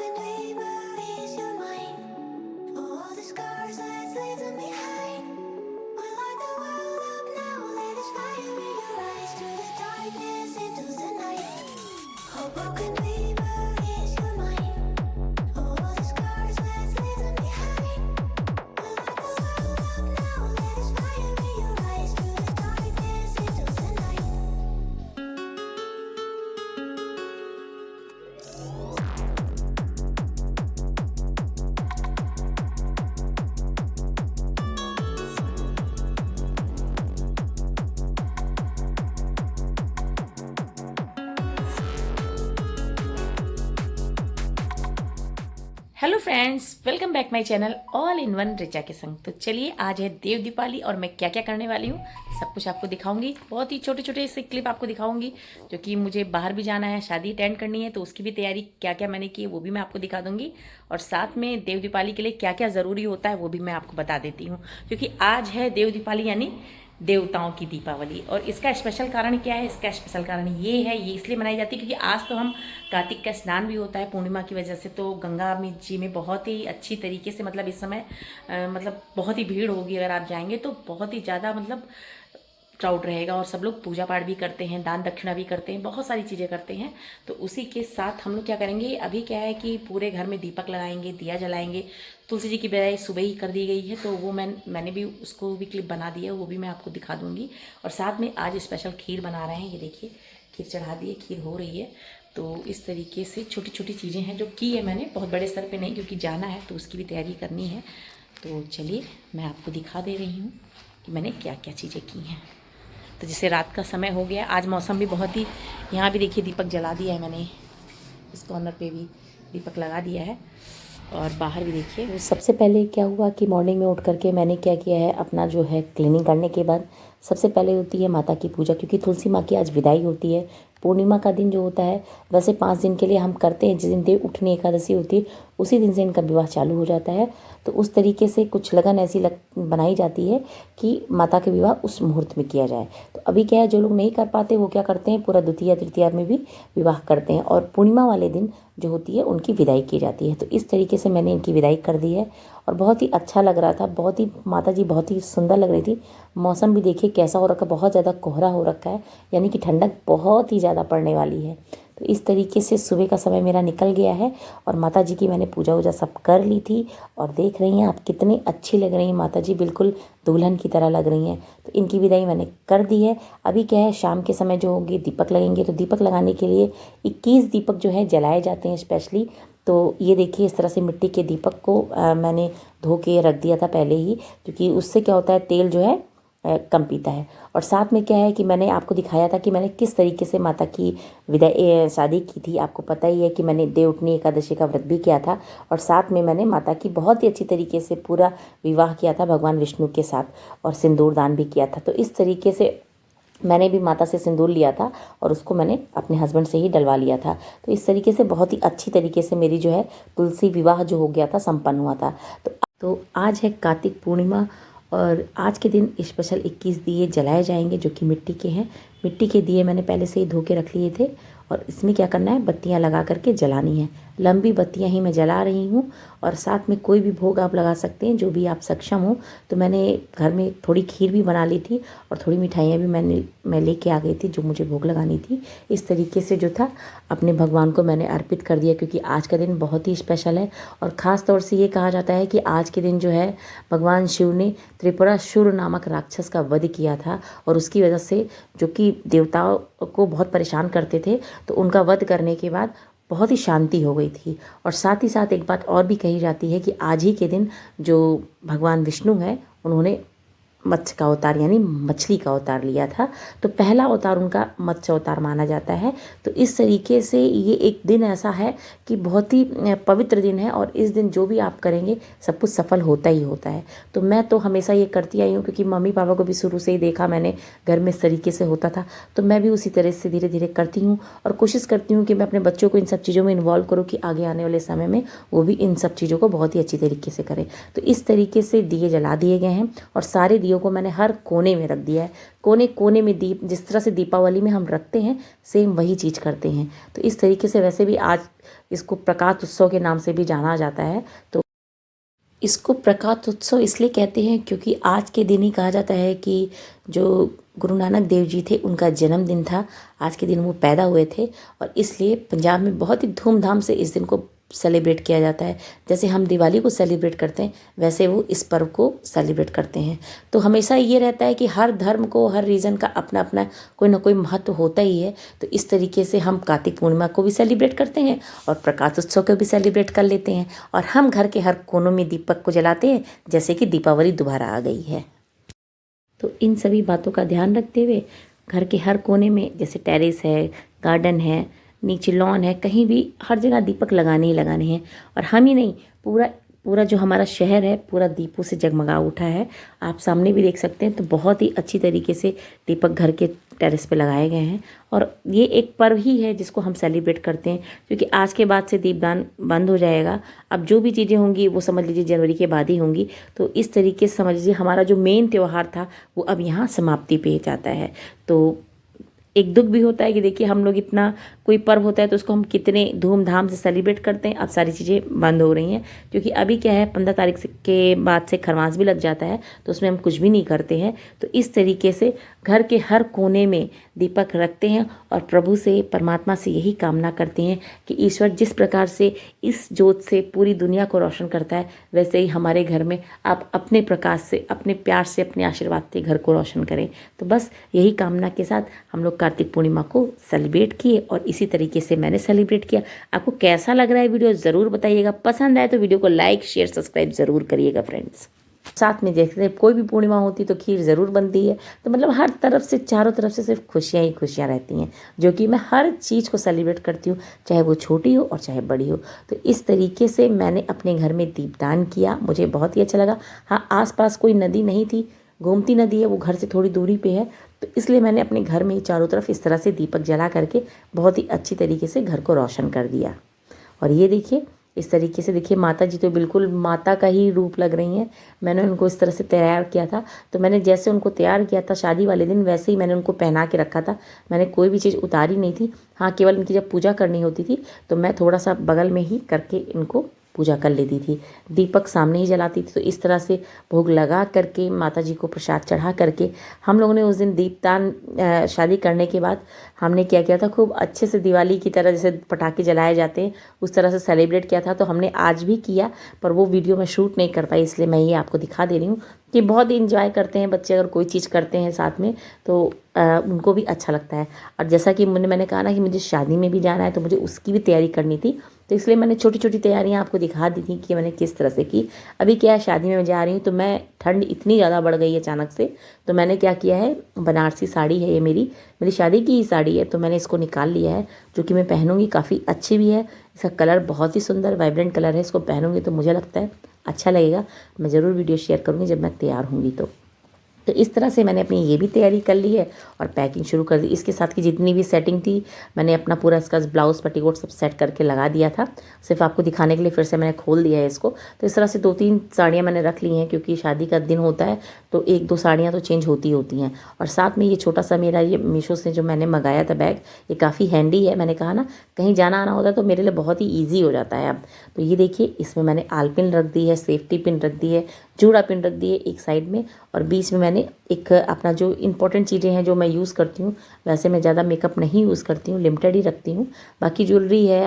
can we release your mind? All the scars, let's leave them behind. We light the world up now, let us fire in your eyes. Through the darkness into the night. Oh, broken we release your mind. All the scars, let's leave them behind. We light the world up now, let us fire in your eyes. Through the darkness into the night. Hello friends, welcome back my channel all in one Richa के संग। तो चलिए, आज है देव दीपावली और मैं क्या क्या करने वाली हूँ सब कुछ आपको दिखाऊंगी। बहुत ही छोटे छोटे से क्लिप आपको दिखाऊंगी, जो कि मुझे बाहर भी जाना है, शादी अटेंड करनी है, तो उसकी भी तैयारी क्या क्या मैंने की है वो भी मैं आपको दिखा दूंगी। और साथ में देव दीपावली के लिए क्या क्या ज़रूरी होता है वो भी मैं आपको बता देती हूँ, क्योंकि आज है देव दीपावली यानी देवताओं की दीपावली। और इसका स्पेशल कारण क्या है? इसका स्पेशल कारण ये है, ये इसलिए मनाई जाती है क्योंकि आज तो हम कार्तिक का स्नान भी होता है पूर्णिमा की वजह से। तो गंगा जी में बहुत ही अच्छी तरीके से, मतलब इस समय मतलब बहुत ही भीड़ होगी। अगर आप जाएंगे तो बहुत ही ज़्यादा मतलब क्राउड रहेगा, और सब लोग पूजा पाठ भी करते हैं, दान दक्षिणा भी करते हैं, बहुत सारी चीज़ें करते हैं। तो उसी के साथ हम लोग क्या करेंगे, अभी क्या है कि पूरे घर में दीपक लगाएंगे, दिया जलाएंगे। तुलसी जी की बजाय सुबह ही कर दी गई है, तो वो मैंने भी उसको भी क्लिप बना दी है, वो भी मैं आपको दिखा दूंगी। और साथ में आज स्पेशल खीर बना रहे हैं, ये देखिए खीर चढ़ा दी है, खीर हो रही है। तो इस तरीके से छोटी छोटी चीज़ें हैं जो की है मैंने, बहुत बड़े स्तर पे नहीं, क्योंकि जाना है तो उसकी भी तैयारी करनी है। तो चलिए मैं आपको दिखा दे रही हूँ कि मैंने क्या क्या चीज़ें की हैं। तो जैसे रात का समय हो गया, आज मौसम भी बहुत ही, यहाँ भी देखिए दीपक जला दिया है मैंने, इस कॉर्नर पे भी दीपक लगा दिया है, और बाहर भी देखिए। सबसे पहले क्या हुआ कि मॉर्निंग में उठ करके मैंने क्या किया है, अपना जो है क्लीनिंग करने के बाद सबसे पहले होती है माता की पूजा, क्योंकि तुलसी माँ की आज विदाई होती है। पूर्णिमा का दिन जो होता है, वैसे 5 दिन के लिए हम करते हैं, जिस दिन देव उठनी एकादशी होती है उसी दिन से इनका विवाह चालू हो जाता है। तो उस तरीके से कुछ लगन ऐसी बनाई जाती है कि माता के विवाह उस मुहूर्त में किया जाए। तो अभी क्या है, जो लोग नहीं कर पाते वो क्या करते हैं, पूरा द्वितीया तृतीया में भी विवाह करते हैं, और पूर्णिमा वाले दिन जो होती है उनकी विदाई की जाती है। तो इस तरीके से मैंने इनकी विदाई कर दी है, और बहुत ही अच्छा लग रहा था, बहुत ही माता जी बहुत ही सुंदर लग रही थी। मौसम भी देखिए कैसा हो रखा है, बहुत ज़्यादा कोहरा हो रखा है, यानी कि ठंडक बहुत ही ज़्यादा पड़ने वाली है। तो इस तरीके से सुबह का समय मेरा निकल गया है, और माता जी की मैंने पूजा वूजा सब कर ली थी। और देख रही हैं आप कितनी अच्छी लग रही हैं माता जी, बिल्कुल दुल्हन की तरह लग रही हैं। तो इनकी विदाई मैंने कर दी है। अभी क्या है, शाम के समय जो होंगे दीपक लगेंगे, तो दीपक लगाने के लिए 21 दीपक जो है जलाए जाते हैं स्पेशली। तो ये देखिए इस तरह से मिट्टी के दीपक को मैंने धो के रख दिया था पहले ही, क्योंकि उससे क्या होता है, तेल जो है कम पीता है। और साथ में क्या है कि मैंने आपको दिखाया था कि मैंने किस तरीके से माता की विदाई शादी की थी। आपको पता ही है कि मैंने देवउठनी एकादशी का व्रत भी किया था, और साथ में मैंने माता की बहुत ही अच्छी तरीके से पूरा विवाह किया था भगवान विष्णु के साथ, और सिंदूर दान भी किया था। तो इस तरीके से मैंने भी माता से सिंदूर लिया था, और उसको मैंने अपने हस्बैंड से ही डलवा लिया था। तो इस तरीके से बहुत ही अच्छी तरीके से मेरी जो है तुलसी विवाह जो हो गया था संपन्न हुआ था। तो आज है कार्तिक पूर्णिमा, और आज के दिन स्पेशल 21 दिए जलाए जाएंगे, जो कि मिट्टी के हैं। मिट्टी के दिए मैंने पहले से ही धो के रख लिए थे, और इसमें क्या करना है, बत्तियां लगा करके जलानी है। लंबी बत्तियां ही मैं जला रही हूँ, और साथ में कोई भी भोग आप लगा सकते हैं जो भी आप सक्षम हो। तो मैंने घर में थोड़ी खीर भी बना ली थी, और थोड़ी मिठाइयाँ भी मैं लेके आ गई थी जो मुझे भोग लगानी थी। इस तरीके से जो था अपने भगवान को मैंने अर्पित कर दिया, क्योंकि आज का दिन बहुत ही स्पेशल है। और ख़ास तौर से ये कहा जाता है कि आज के दिन जो है भगवान शिव ने त्रिपुरासुर नामक राक्षस का वध किया था, और उसकी वजह से जो कि देवताओं को बहुत परेशान करते थे, तो उनका वध करने के बाद बहुत ही शांति हो गई थी। और साथ ही साथ एक बात और भी कही जाती है कि आज ही के दिन जो भगवान विष्णु है, उन्होंने मत्स्य का अवतार यानी मछली का अवतार लिया था। तो पहला अवतार उनका मत्स्य अवतार माना जाता है। तो इस तरीके से ये एक दिन ऐसा है कि बहुत ही पवित्र दिन है, और इस दिन जो भी आप करेंगे सब कुछ सफल होता ही होता है। तो मैं तो हमेशा ये करती आई हूँ, क्योंकि मम्मी पापा को भी शुरू से ही देखा मैंने, घर में इस तरीके से होता था, तो मैं भी उसी तरह से धीरे धीरे करती हूँ, और कोशिश करती हूँ कि मैं अपने बच्चों को इन सब चीज़ों में इन्वॉल्व करूँ, कि आगे आने वाले समय में वो भी इन सब चीज़ों को बहुत ही अच्छी तरीके से करें। तो इस तरीके से दिए जला दिए गए हैं, और सारे दिए दियों को मैंने हर कोने में रख दिया है। कोने कोने में दीप, जिस तरह से दीपावली में हम रखते हैं सेम वही चीज़ करते हैं। तो इस तरीके से वैसे भी आज इसको प्रकाश उत्सव के नाम से भी जाना जाता है। तो इसको प्रकाश उत्सव इसलिए कहते हैं क्योंकि आज के दिन ही कहा जाता है कि जो गुरु नानक देव जी थे उनका जन्मदिन था। आज के दिन वो पैदा हुए थे और इसलिए पंजाब में बहुत ही धूमधाम से इस दिन को सेलिब्रेट किया जाता है। जैसे हम दिवाली को सेलिब्रेट करते हैं वैसे वो इस पर्व को सेलिब्रेट करते हैं। तो हमेशा ये रहता है कि हर धर्म को, हर रीजन का अपना अपना कोई ना कोई महत्व होता ही है। तो इस तरीके से हम कार्तिक पूर्णिमा को भी सेलिब्रेट करते हैं और प्रकाश उत्सव को भी सेलिब्रेट कर लेते हैं और हम घर के हर कोनों में दीपक को जलाते हैं जैसे कि दीपावली दोबारा आ गई है। तो इन सभी बातों का ध्यान रखते हुए घर के हर कोने में, जैसे टेरेस है, गार्डन है, नीचे लॉन है, कहीं भी हर जगह दीपक लगाने ही लगाने हैं। और हम ही नहीं, पूरा पूरा जो हमारा शहर है पूरा दीपों से जगमगा उठा है। आप सामने भी देख सकते हैं। तो बहुत ही अच्छी तरीके से दीपक घर के टेरेस पे लगाए गए हैं और ये एक पर्व ही है जिसको हम सेलिब्रेट करते हैं, क्योंकि आज के बाद से दीपदान बंद हो जाएगा। अब जो भी चीज़ें होंगी वो समझ लीजिए जनवरी के बाद ही होंगी। तो इस तरीके से समझ लीजिए हमारा जो मेन त्यौहार था वो अब यहाँ समाप्ति पे जाता है। तो एक दुख भी होता है कि देखिए हम लोग इतना कोई पर्व होता है तो उसको हम कितने धूमधाम से सेलिब्रेट करते हैं। अब सारी चीज़ें बंद हो रही हैं क्योंकि अभी क्या है 15 तारीख के बाद से खरवास भी लग जाता है तो उसमें हम कुछ भी नहीं करते हैं। तो इस तरीके से घर के हर कोने में दीपक रखते हैं और प्रभु से, परमात्मा से यही कामना करते हैं कि ईश्वर जिस प्रकार से इस जोत से पूरी दुनिया को रोशन करता है वैसे ही हमारे घर में आप अपने प्रकाश से, अपने प्यार से, अपने आशीर्वाद से घर को रोशन करें। तो बस यही कामना के साथ हम लोग कार्तिक पूर्णिमा को सेलिब्रेट किए और इसी तरीके से मैंने सेलिब्रेट किया। आपको कैसा लग रहा है वीडियो ज़रूर बताइएगा। पसंद आए तो वीडियो को लाइक, शेयर, सब्सक्राइब ज़रूर करिएगा फ्रेंड्स। साथ में देखते हैं कोई भी पूर्णिमा होती तो खीर ज़रूर बनती है। तो मतलब हर तरफ से, चारों तरफ से सिर्फ खुशियाँ ही खुशियाँ रहती हैं, जो कि मैं हर चीज़ को सेलिब्रेट करती हूँ, चाहे वो छोटी हो और चाहे बड़ी हो। तो इस तरीके से मैंने अपने घर में दीपदान किया, मुझे बहुत ही अच्छा लगा। हाँ, आसपास कोई नदी नहीं थी, गोमती नदी है वो घर से थोड़ी दूरी पे है, तो इसलिए मैंने अपने घर में ही चारों तरफ इस तरह से दीपक जला करके बहुत ही अच्छी तरीके से घर को रोशन कर दिया। और ये देखिए इस तरीके से, देखिए माता जी तो बिल्कुल माता का ही रूप लग रही हैं। मैंने उनको इस तरह से तैयार किया था। तो मैंने जैसे उनको तैयार किया था शादी वाले दिन वैसे ही मैंने उनको पहना के रखा था। मैंने कोई भी चीज़ उतारी नहीं थी। हाँ, केवल इनकी जब पूजा करनी होती थी तो मैं थोड़ा सा बगल में ही करके इनको पूजा कर लेती थी। दीपक सामने ही जलाती थी। तो इस तरह से भोग लगा करके माता जी को प्रसाद चढ़ा करके हम लोगों ने उस दिन दीपदान, शादी करने के बाद हमने क्या किया था, खूब अच्छे से दिवाली की तरह जैसे पटाखे जलाए जाते हैं उस तरह से सेलिब्रेट किया था। तो हमने आज भी किया, पर वो वीडियो मैं शूट नहीं कर पाई, इसलिए मैं ये आपको दिखा दे रही हूँ कि बहुत इंजॉय करते हैं बच्चे। अगर कोई चीज़ करते हैं साथ में तो उनको भी अच्छा लगता है। और जैसा कि मैंने कहा ना कि मुझे शादी में भी जाना है तो मुझे उसकी भी तैयारी करनी थी, तो इसलिए मैंने छोटी छोटी तैयारियां आपको दिखा दी थी कि मैंने किस तरह से की। अभी क्या है, शादी में मैं जा रही हूँ तो मैं, ठंड इतनी ज़्यादा बढ़ गई है अचानक से, तो मैंने क्या किया है, बनारसी साड़ी है ये, मेरी शादी की ही साड़ी है, तो मैंने इसको निकाल लिया है, जो कि मैं पहनूंगी। काफ़ी अच्छी भी है, इसका कलर बहुत ही सुंदर वाइब्रेंट कलर है। इसको पहनूंगी तो मुझे लगता है अच्छा लगेगा। मैं ज़रूर वीडियो शेयर करूँगी जब मैं तैयार होंगी तो इस तरह से मैंने अपनी ये भी तैयारी कर ली है और पैकिंग शुरू कर दी। इसके साथ की जितनी भी सेटिंग थी मैंने अपना पूरा इसका ब्लाउज़, पेटीकोट सब सेट करके लगा दिया था। सिर्फ आपको दिखाने के लिए फिर से मैंने खोल दिया है इसको। तो इस तरह से 2-3 साड़ियाँ मैंने रख ली हैं, क्योंकि शादी का दिन होता है तो 1-2 साड़ियाँ तो चेंज होती हैं। और साथ में ये छोटा सा मेरा ये मीशो से जो मैंने मंगाया था बैग, ये काफ़ी हैंडी है। मैंने कहा ना कहीं जाना आना होता है तो मेरे लिए बहुत ही ईजी हो जाता है अब। तो ये देखिए, इसमें मैंने आल पिन रख दी है, सेफ्टी पिन रख दी है, जूड़ा पिन रख दी है एक साइड में, और बीच में मैंने एक अपना जो इंपॉर्टेंट चीज़ें हैं जो मैं यूज़ करती हूँ, वैसे मैं ज़्यादा मेकअप नहीं यूज़ करती हूँ, लिमिटेड ही रखती हूँ। बाकी ज्वेलरी है,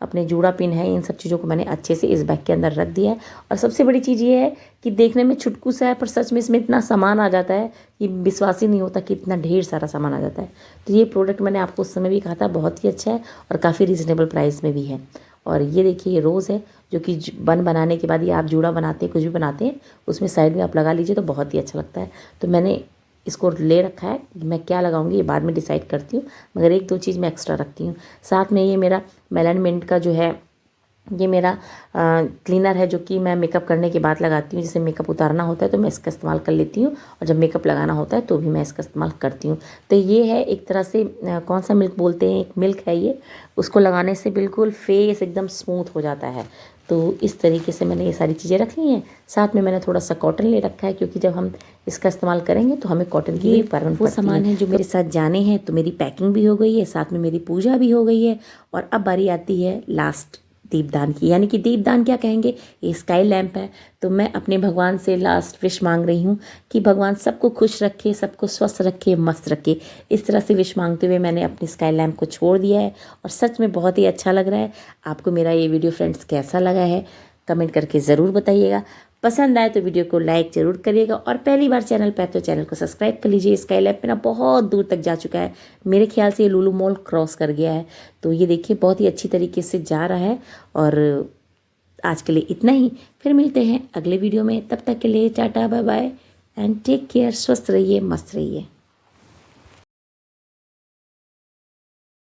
अपने जूड़ा पिन है, इन सब चीज़ों को मैंने अच्छे से इस बैग के अंदर रख दिया है। और सबसे बड़ी चीज़ ये है कि देखने में छुटकू सा है, पर सच में इसमें इतना सामान आ जाता है कि विश्वास ही नहीं होता कि इतना ढेर सारा सामान आ जाता है। तो ये प्रोडक्ट मैंने आपको उस समय भी कहा था बहुत ही अच्छा है और काफ़ी रीज़नेबल प्राइस में भी है। और ये देखिए, ये रोज़ है जो कि बन बनाने के बाद ये आप जूड़ा बनाते हैं, कुछ भी बनाते हैं, उसमें साइड में आप लगा लीजिए तो बहुत ही अच्छा लगता है। तो मैंने इसको ले रखा है, मैं क्या लगाऊंगी ये बाद में डिसाइड करती हूँ, मगर 1-2 चीज़ मैं एक्स्ट्रा रखती हूँ। साथ में ये मेरा मेलन मिंट का जो है ये मेरा क्लीनर है जो कि मैं मेकअप करने के बाद लगाती हूँ। जैसे मेकअप उतारना होता है तो मैं इसका इस्तेमाल कर लेती हूँ, और जब मेकअप लगाना होता है तो भी मैं इसका इस्तेमाल करती हूँ। तो ये है एक तरह से कौन सा मिल्क बोलते हैं, एक मिल्क है ये, उसको लगाने से बिल्कुल फेस एकदम स्मूथ हो जाता है। तो इस तरीके से मैंने ये सारी चीज़ें रख ली हैं। साथ में मैंने थोड़ा सा कॉटन ले रखा है, क्योंकि जब हम इसका इस्तेमाल करेंगे तो हमें कॉटन की भी रिक्वायरमेंट पड़ती है। वो सामान है जो मेरे साथ जाने हैं। तो मेरी पैकिंग भी हो गई है, साथ में मेरी पूजा भी हो गई है, और अब बारी आती है लास्ट दीपदान की। यानी कि दीपदान क्या कहेंगे, ये स्काई लैंप है। तो मैं अपने भगवान से लास्ट विश मांग रही हूँ कि भगवान सबको खुश रखे, सबको स्वस्थ रखे, मस्त रखे। इस तरह से विश मांगते हुए मैंने अपनी स्काई लैंप को छोड़ दिया है, और सच में बहुत ही अच्छा लग रहा है। आपको मेरा ये वीडियो फ्रेंड्स कैसा लगा है कमेंट करके ज़रूर बताइएगा। पसंद आए तो वीडियो को लाइक ज़रूर करिएगा, और पहली बार चैनल पर तो चैनल को सब्सक्राइब कर लीजिए। स्काई लैंप मेरा बहुत दूर तक जा चुका है, मेरे ख्याल से ये लुलु मॉल क्रॉस कर गया है। तो ये देखिए बहुत ही अच्छी तरीके से जा रहा है। और आज के लिए इतना ही, फिर मिलते हैं अगले वीडियो में। तब तक के लिए tata bye bye and take care. स्वस्थ रहिए, मस्त रहिए।